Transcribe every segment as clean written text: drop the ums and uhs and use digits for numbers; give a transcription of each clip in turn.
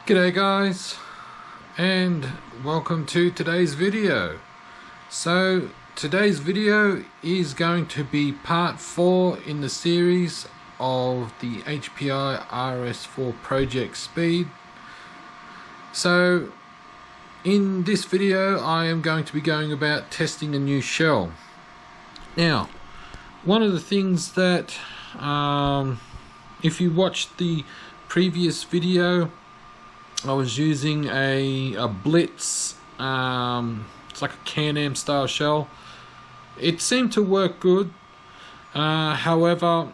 G'day guys, and welcome to today's video. So today's video is going to be part 4 in the series of the HPI RS4 project speed. So in this video I am going to be going about testing a new shell. Now, one of the things that if you watched the previous video, I was using a Blitz, it's like a Can-Am style shell. It seemed to work good. However,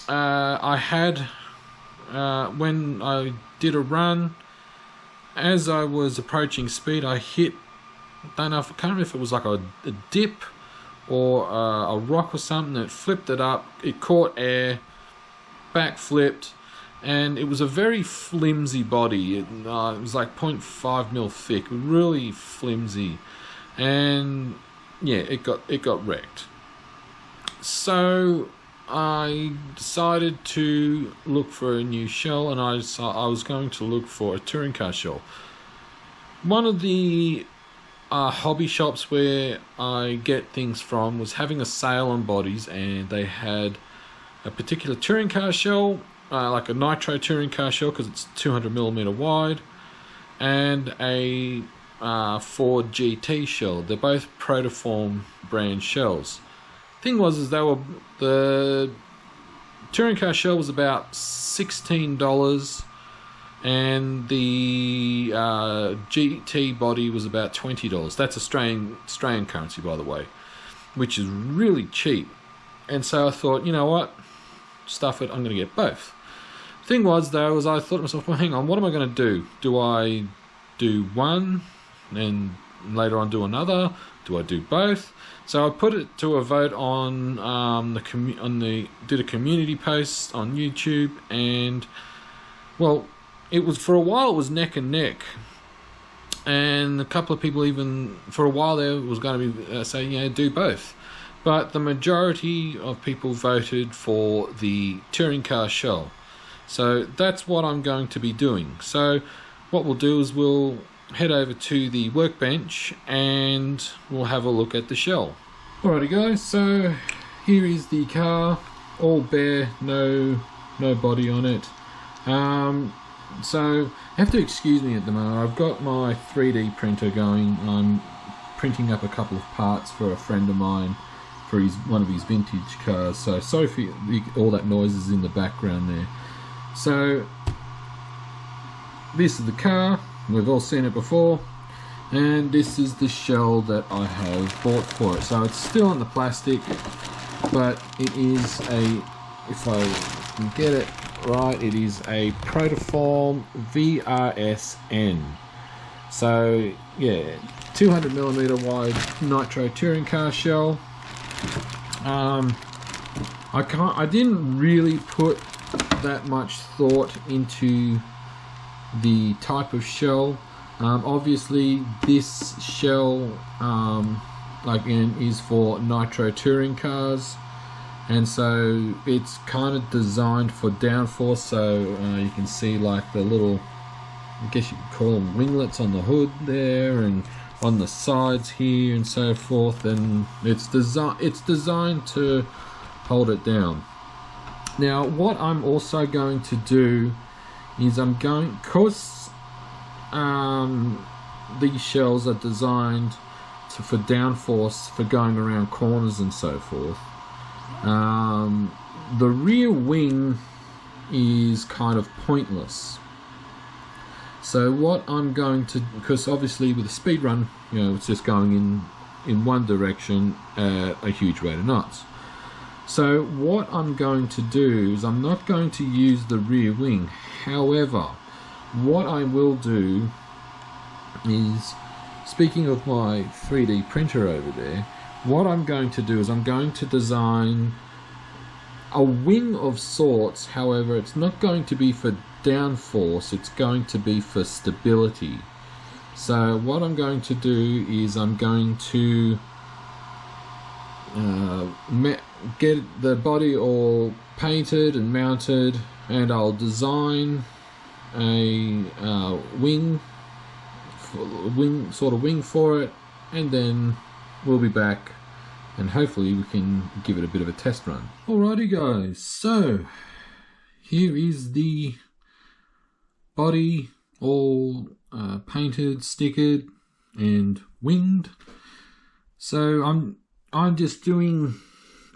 I had, when I did a run, as I was approaching speed, I hit, I can't remember if it was like a dip or a rock or something that flipped it up. It caught air, backflipped, and it was a very flimsy body. It was like 0.5 mil thick, really flimsy, and yeah, it got wrecked. So I decided to look for a new shell, and I was going to look for a touring car shell. One of the hobby shops where I get things from was having a sale on bodies, and they had a particular touring car shell, like a nitro touring car shell because it's 200mm wide, and a Ford GT shell. They're both protoform brand shells. Thing was, the touring car shell was about $16, and the GT body was about $20. That's Australian currency, by the way, which is really cheap. And so I thought, you know what, stuff it, I'm going to get both. Thing was, though, was I thought to myself, well, hang on, what am I going to do? Do I do one and later on do another? Do I do both? So I put it to a vote on did a community post on YouTube, and well, it was, for a while it was neck and neck, and a couple of people even for a while there was going to be saying, yeah, do both. But the majority of people voted for the touring car shell. So that's what I'm going to be doing. So what we'll do is we'll head over to the workbench and we'll have a look at the shell. Alrighty guys, so here is the car, all bare, no body on it. So you have to excuse me at the moment. I've got my 3D printer going. I'm printing up a couple of parts for a friend of mine for one of his vintage cars. So sorry for all that noise is in the background there. So this is the car, we've all seen it before, and this is the shell that I have bought for it. So it's still in the plastic, but it is a, if I can get it right, it is a protoform VRSN. So yeah, 200mm wide nitro touring car shell. I didn't really put that much thought into the type of shell. Obviously this shell again is for nitro touring cars, and so it's kind of designed for downforce. So you can see like the little, I guess you could call them winglets on the hood there and on the sides here and so forth, and it's designed to hold it down. Now what I'm also going to do is because these shells are designed for downforce, for going around corners and so forth, the rear wing is kind of pointless. So what I'm going to, because obviously with a speed run, you know, it's just going in one direction at a huge rate of knots. So what I'm going to do is I'm not going to use the rear wing. However, what I will do is, speaking of my 3D printer over there, what I'm going to do is I'm going to design a wing of sorts. However, it's not going to be for downforce, it's going to be for stability. So what I'm going to do is I'm going to get the body all painted and mounted, and I'll design a wing for it, and then we'll be back and hopefully we can give it a bit of a test run. Alrighty guys, so here is the body all painted, stickered and winged. So I'm just doing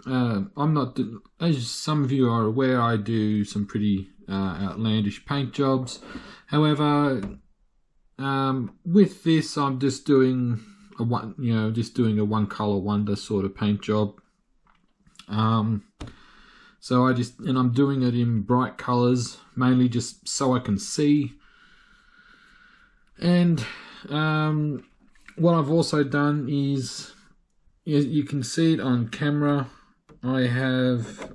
I'm not, as some of you are aware, I do some pretty outlandish paint jobs. However, with this, I'm just doing a one color wonder sort of paint job. So I'm doing it in bright colors, mainly just so I can see. And what I've also done is, you can see it on camera, I have,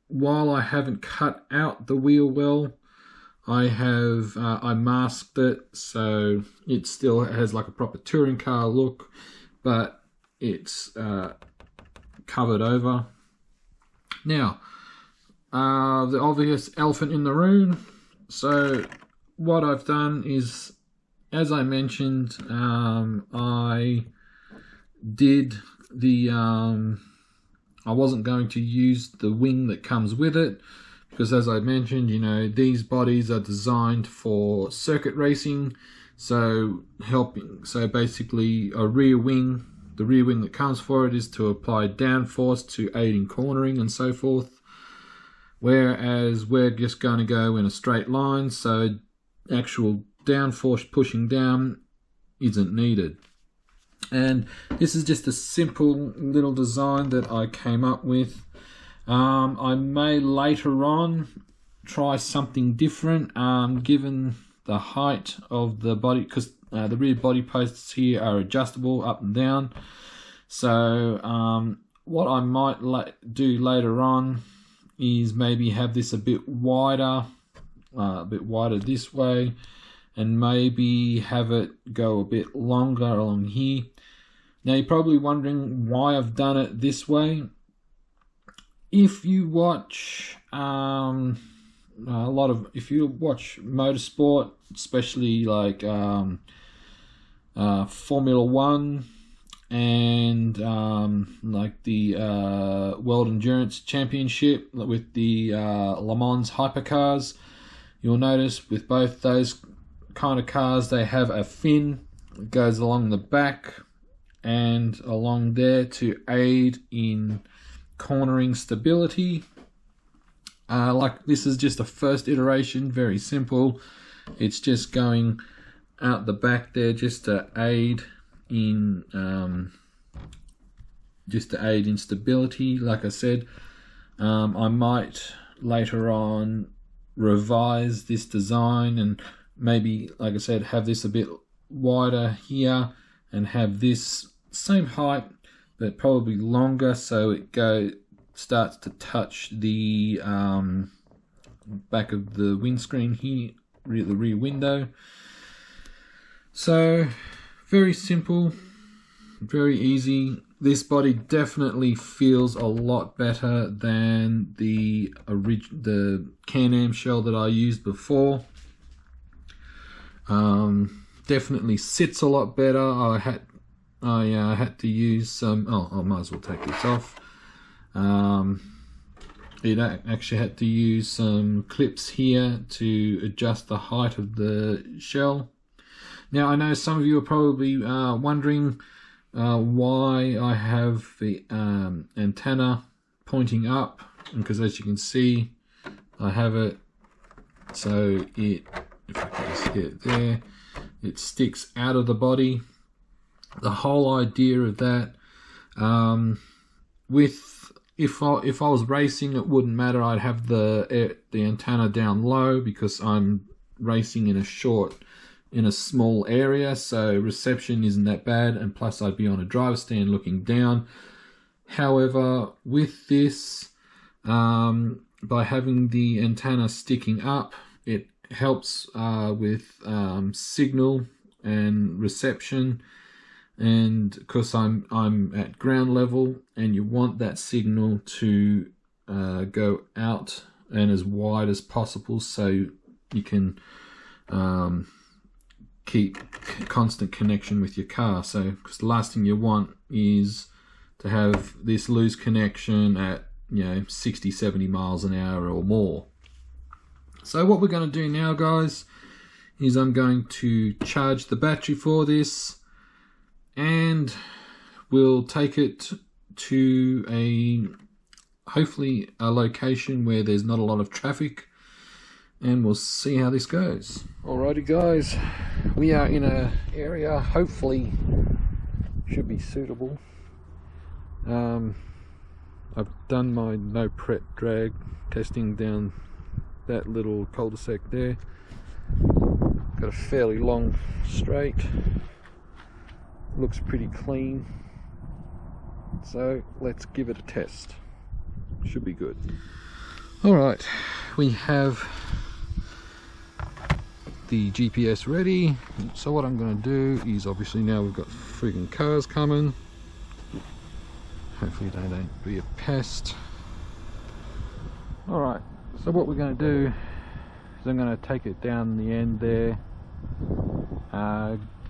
while I haven't cut out the wheel well, I masked it so it still has like a proper touring car look, but it's covered over. Now, the obvious elephant in the room. So what I've done is, as I mentioned, I did the I wasn't going to use the wing that comes with it, because as I mentioned, these bodies are designed for circuit racing, so basically the rear wing that comes for it is to apply downforce to aid in cornering and so forth, whereas we're just going to go in a straight line, so actual downforce pushing down isn't needed. And this is just a simple little design that I came up with. I may later on try something different, given the height of the body, because the rear body posts here are adjustable up and down. So what I might do later on is maybe have this a bit wider this way, and maybe have it go a bit longer along here. Now you're probably wondering why I've done it this way. If you watch if you watch motorsport, especially like Formula One and like the World Endurance Championship with the Le Mans hypercars, you'll notice with both those kind of cars they have a fin that goes along the back and along there to aid in cornering stability. Like this is just a first iteration, very simple. It's just going out the back there just to aid in stability. Like I said, I might later on revise this design and maybe, like I said, have this a bit wider here and have this same height but probably longer, so it starts to touch the back of the windscreen here, the rear window. So very simple, very easy. This body definitely feels a lot better than the Can-Am shell that I used before. Definitely sits a lot better. I had to use some. I might as well take this off. It actually had to use some clips here to adjust the height of the shell. Now I know some of you are probably wondering why I have the antenna pointing up, because as you can see, I have it so if I can just get it there, it sticks out of the body. The whole idea of that, if I was racing, it wouldn't matter. I'd have the antenna down low because I'm racing in a small area, so reception isn't that bad, and plus I'd be on a driver's stand looking down. However, with this, by having the antenna sticking up, it helps with signal and reception. And because I'm at ground level, and you want that signal to go out and as wide as possible, so you can keep constant connection with your car. So, because the last thing you want is to have this lose connection at 60-70 miles an hour or more. So what we're going to do now, guys, is I'm going to charge the battery for this, and we'll take it to hopefully a location where there's not a lot of traffic, and we'll see how this goes. Alrighty guys, we are in an area hopefully should be suitable. I've done my no prep drag testing down that little cul-de-sac there. Got a fairly long straight, looks pretty clean, so let's give it a test. Should be good. Alright, we have the GPS ready, so what I'm going to do is, obviously now we've got friggin' cars coming, hopefully they don't be a pest. Alright, so what we're going to do is I'm going to take it down the end there,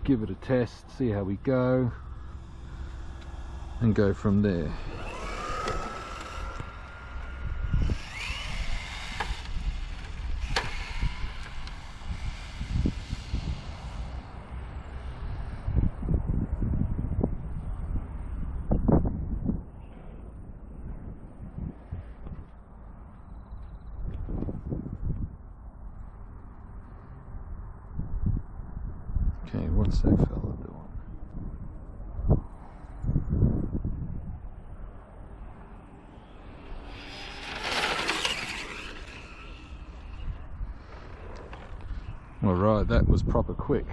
give it a test, see how we go, and go from there. Okay, what's that fella doing? Alright, that was proper quick.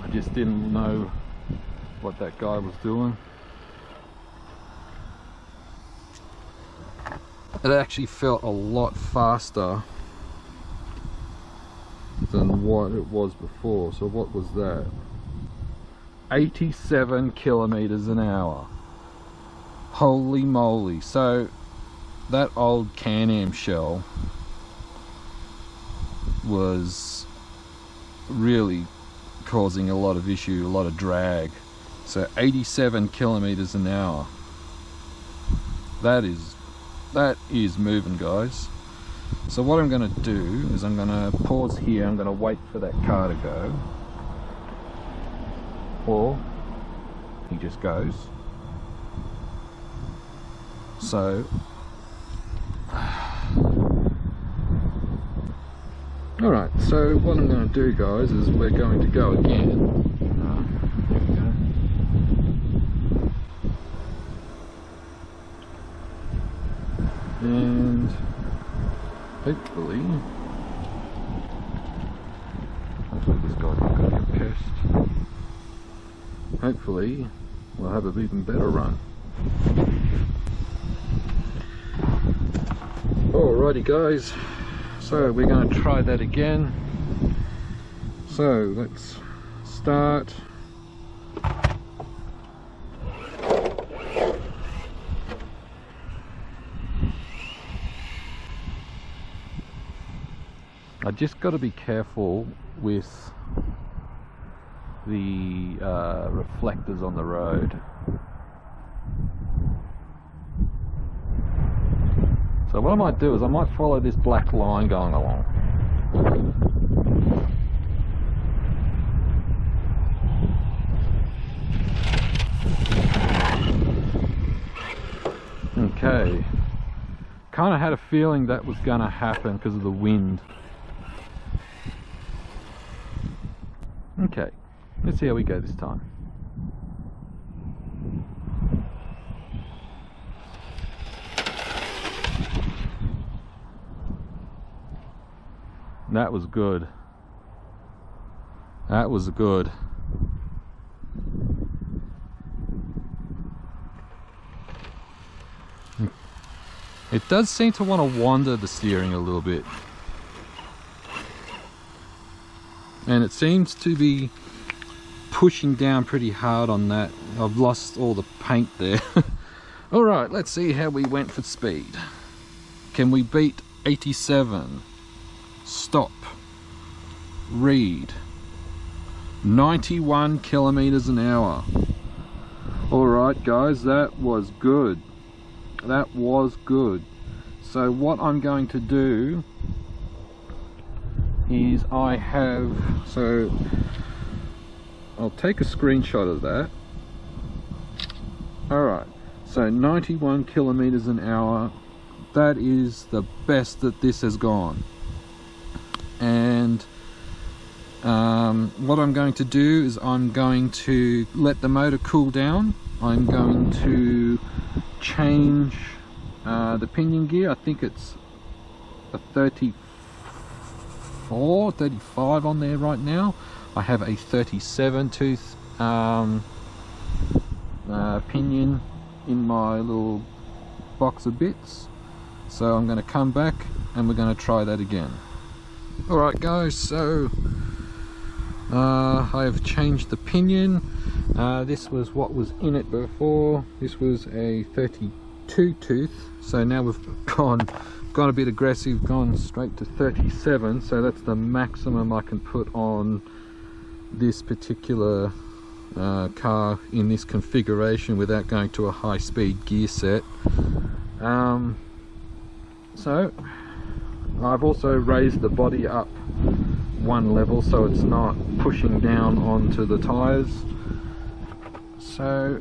I just didn't know what that guy was doing. It actually felt a lot faster than what it was before. So what was that? 87 kilometers an hour. Holy moly. So that old Can-Am shell was really causing a lot of issue, a lot of drag. So 87 kilometers an hour. That is moving, guys. So what I'm going to do is I'm going to pause here. I'm going to wait for that car to go, or he just goes. So alright, so what I'm going to do, guys, is we're going to go again. There we go. And hopefully this guy's not going to get pissed. Hopefully we'll have an even better run. Alrighty guys, so we're going to try that again. So let's start. I just got to be careful with the reflectors on the road. So what I might do is I might follow this black line going along. Okay. Kind of had a feeling that was going to happen because of the wind. Okay, let's see how we go this time. That was good. That was good. It does seem to want to wander the steering a little bit. And it seems to be pushing down pretty hard on that. I've lost all the paint there. Alright, let's see how we went for speed. Can we beat 87. Stop. Read. 91 kilometers an hour. Alright guys, that was good. That was good. So what I'm going to do is I'll take a screenshot of that. Alright, so 91 kilometers an hour, that is the best that this has gone. And what I'm going to do is I'm going to let the motor cool down. I'm going to change the pinion gear. I think it's a 34, 35 on there right now. I have a 37 tooth pinion in my little box of bits. So I'm going to come back and we're going to try that again. Alright guys, so I have changed the pinion. This was what was in it before. This was a 32 tooth, so now we've gone a bit aggressive, gone straight to 37, so that's the maximum I can put on this particular car in this configuration without going to a high-speed gear set. So I've also raised the body up one level so it's not pushing down onto the tires. So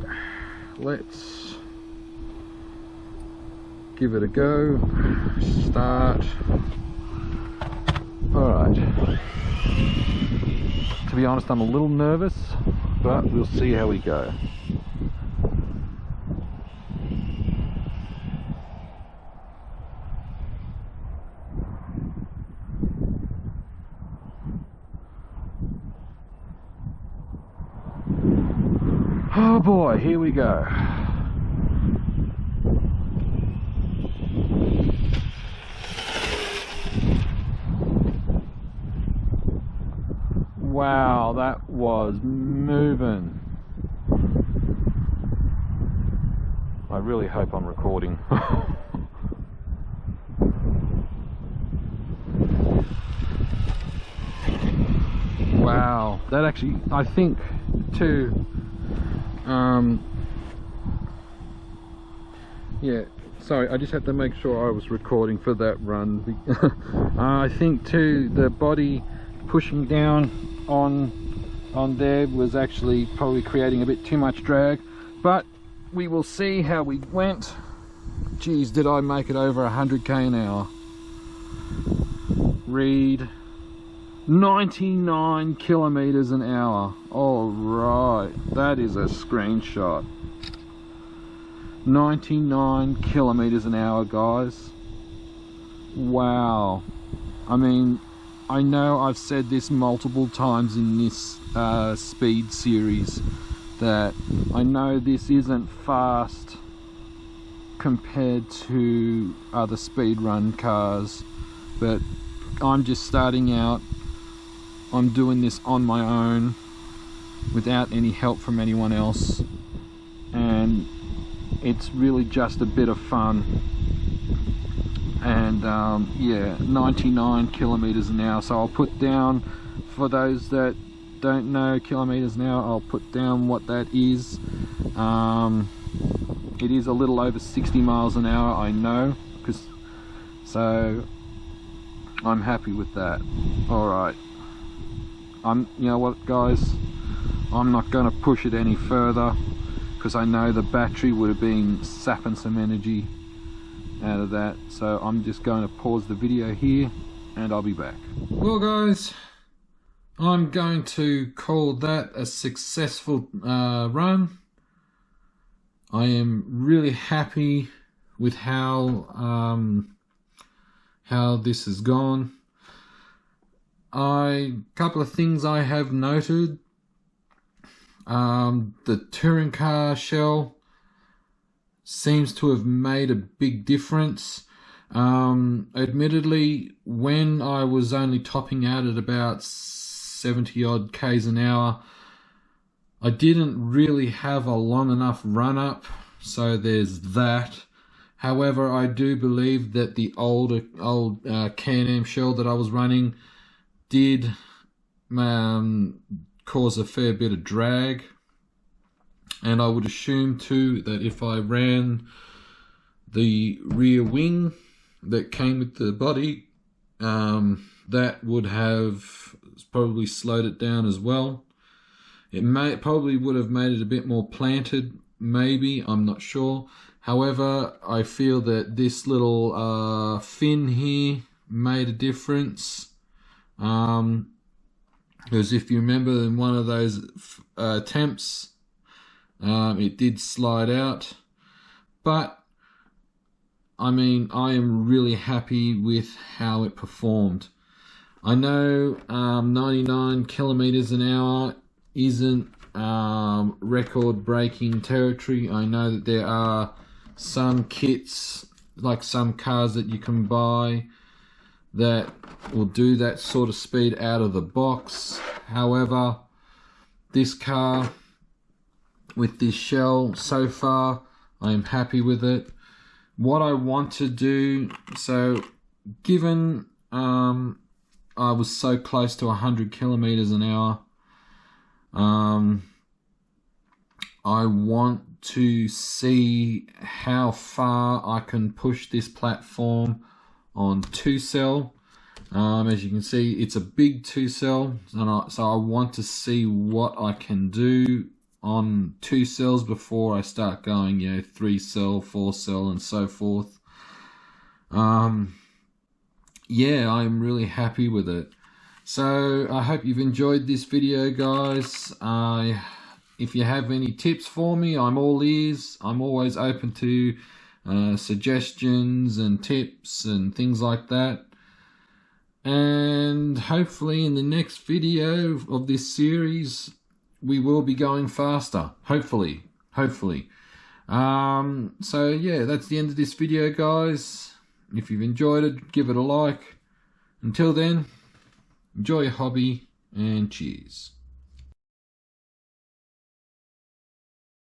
let's give it a go. Start. Alright. To be honest, I'm a little nervous, but we'll see how we go. Oh boy, here we go. Wow, that was moving. I really hope I'm recording. Wow, that actually, I think too, yeah, sorry, I just had to make sure I was recording for that run. I think too, the body pushing down on there was actually probably creating a bit too much drag, but we will see how we went. Geez, did I make it over 100k an hour. Read 99 kilometers an hour. All right, that is a screenshot. 99 kilometers an hour, guys. Wow. I mean, I know I've said this multiple times in this speed series that I know this isn't fast compared to other speed run cars, but I'm just starting out. I'm doing this on my own without any help from anyone else, and it's really just a bit of fun. And yeah, 99 kilometers an hour. So I'll put down, for those that don't know kilometers an hour, I'll put down what that is. It is a little over 60 miles an hour, I know, so I'm happy with that. All right, you know what, guys, I'm not going to push it any further because I know the battery would have been sapping some energy out of that. So I'm just going to pause the video here and I'll be back. Well guys, I'm going to call that a successful run. I am really happy with how this has gone. Couple of things I have noted. The touring car shell seems to have made a big difference. Admittedly, when I was only topping out at about 70 odd k's an hour, I didn't really have a long enough run up, so there's that. However, I do believe that the old Can-Am shell that I was running did cause a fair bit of drag, and I would assume too that if I ran the rear wing that came with the body, that would have probably slowed it down as well. It probably would have made it a bit more planted, maybe, I'm not sure. However, I feel that this little fin here made a difference. Because if you remember in one of those attempts, it did slide out. But, I mean, I am really happy with how it performed. I know 99 kilometers an hour isn't record-breaking territory. I know that there are some kits, like some cars that you can buy, that will do that sort of speed out of the box. However, this car with this shell, so far, I am happy with it. What I want to do, so given I was so close to 100 kilometers an hour, I want to see how far I can push this platform on 2-cell. As you can see, it's a big 2-cell, so I want to see what I can do on 2 cells before I start going, 3-cell, 4-cell, and so forth. Yeah, I'm really happy with it. So I hope you've enjoyed this video, guys. If you have any tips for me, I'm all ears. I'm always open to suggestions and tips and things like that. And hopefully in the next video of this series, we will be going faster. Hopefully. So yeah, that's the end of this video, guys. If you've enjoyed it, give it a like. Until then, enjoy your hobby and cheers.